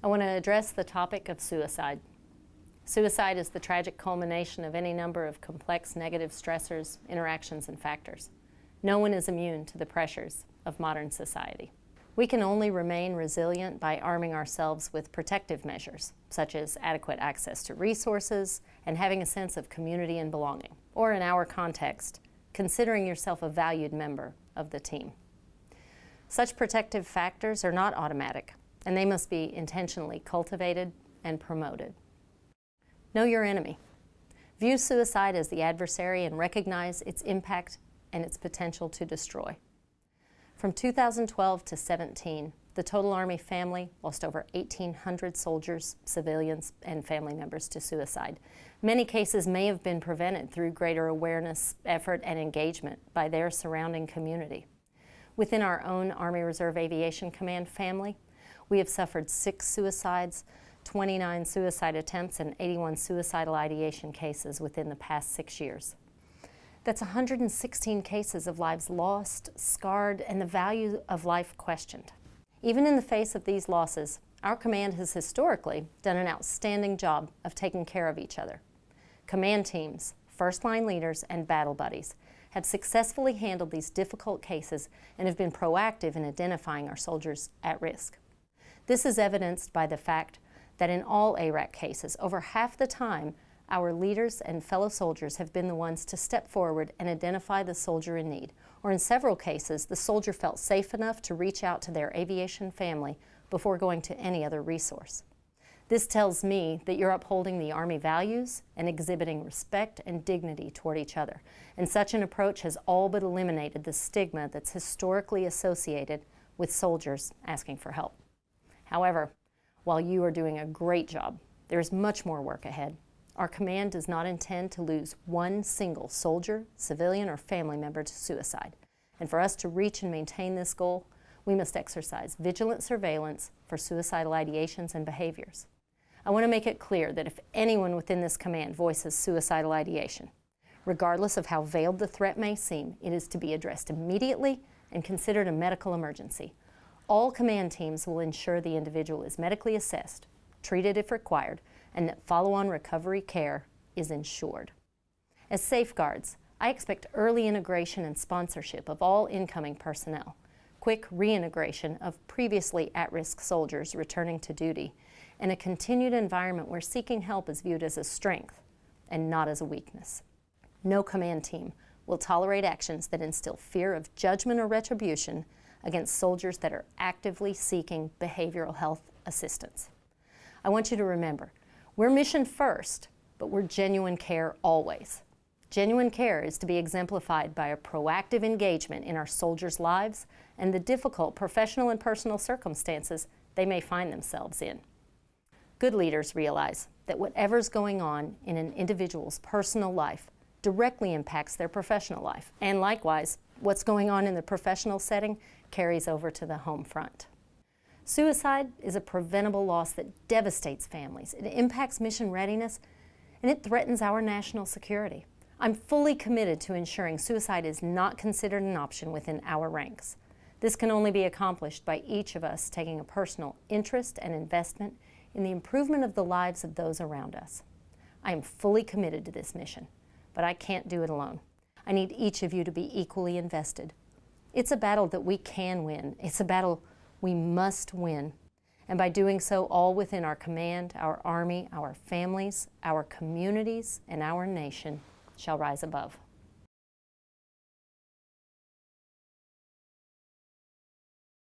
I want to address the topic of suicide. Suicide is the tragic culmination of any number of complex negative stressors, interactions, and factors. No one is immune to the pressures of modern society. We can only remain resilient by arming ourselves with protective measures, such as adequate access to resources and having a sense of community and belonging, or in our context, considering yourself a valued member of the team. Such protective factors are not automatic, and they must be intentionally cultivated and promoted. Know your enemy. View suicide as the adversary and recognize its impact and its potential to destroy. From 2012 to 17, the total Army family lost over 1,800 soldiers, civilians, and family members to suicide. Many cases may have been prevented through greater awareness, effort, and engagement by their surrounding community. Within our own Army Reserve Aviation Command family, we have suffered 6 suicides, 29 suicide attempts, and 81 suicidal ideation cases within the past 6 years. That's 116 cases of lives lost, scarred, and the value of life questioned. Even in the face of these losses, our command has historically done an outstanding job of taking care of each other. Command teams, first-line leaders, and battle buddies have successfully handled these difficult cases and have been proactive in identifying our soldiers at risk. This is evidenced by the fact that in all ARAC cases, over half the time, our leaders and fellow soldiers have been the ones to step forward and identify the soldier in need, or in several cases, the soldier felt safe enough to reach out to their aviation family before going to any other resource. This tells me that you're upholding the Army values and exhibiting respect and dignity toward each other, and such an approach has all but eliminated the stigma that's historically associated with soldiers asking for help. However, while you are doing a great job, there is much more work ahead. Our command does not intend to lose one single soldier, civilian, or family member to suicide. And for us to reach and maintain this goal, we must exercise vigilant surveillance for suicidal ideations and behaviors. I want to make it clear that if anyone within this command voices suicidal ideation, regardless of how veiled the threat may seem, it is to be addressed immediately and considered a medical emergency. All command teams will ensure the individual is medically assessed, treated if required, and that follow-on recovery care is ensured. As safeguards, I expect early integration and sponsorship of all incoming personnel, quick reintegration of previously at-risk soldiers returning to duty, and a continued environment where seeking help is viewed as a strength and not as a weakness. No command team will tolerate actions that instill fear of judgment or retribution against soldiers that are actively seeking behavioral health assistance. I want you to remember, we're mission first, but we're genuine care always. Genuine care is to be exemplified by a proactive engagement in our soldiers' lives and the difficult professional and personal circumstances they may find themselves in. Good leaders realize that whatever's going on in an individual's personal life directly impacts their professional life, and likewise, what's going on in the professional setting carries over to the home front. Suicide is a preventable loss that devastates families. It impacts mission readiness, and it threatens our national security. I'm fully committed to ensuring suicide is not considered an option within our ranks. This can only be accomplished by each of us taking a personal interest and investment in the improvement of the lives of those around us. I am fully committed to this mission, but I can't do it alone. I need each of you to be equally invested. It's a battle that we can win. It's a battle we must win. And by doing so, all within our command, our Army, our families, our communities, and our nation shall rise above.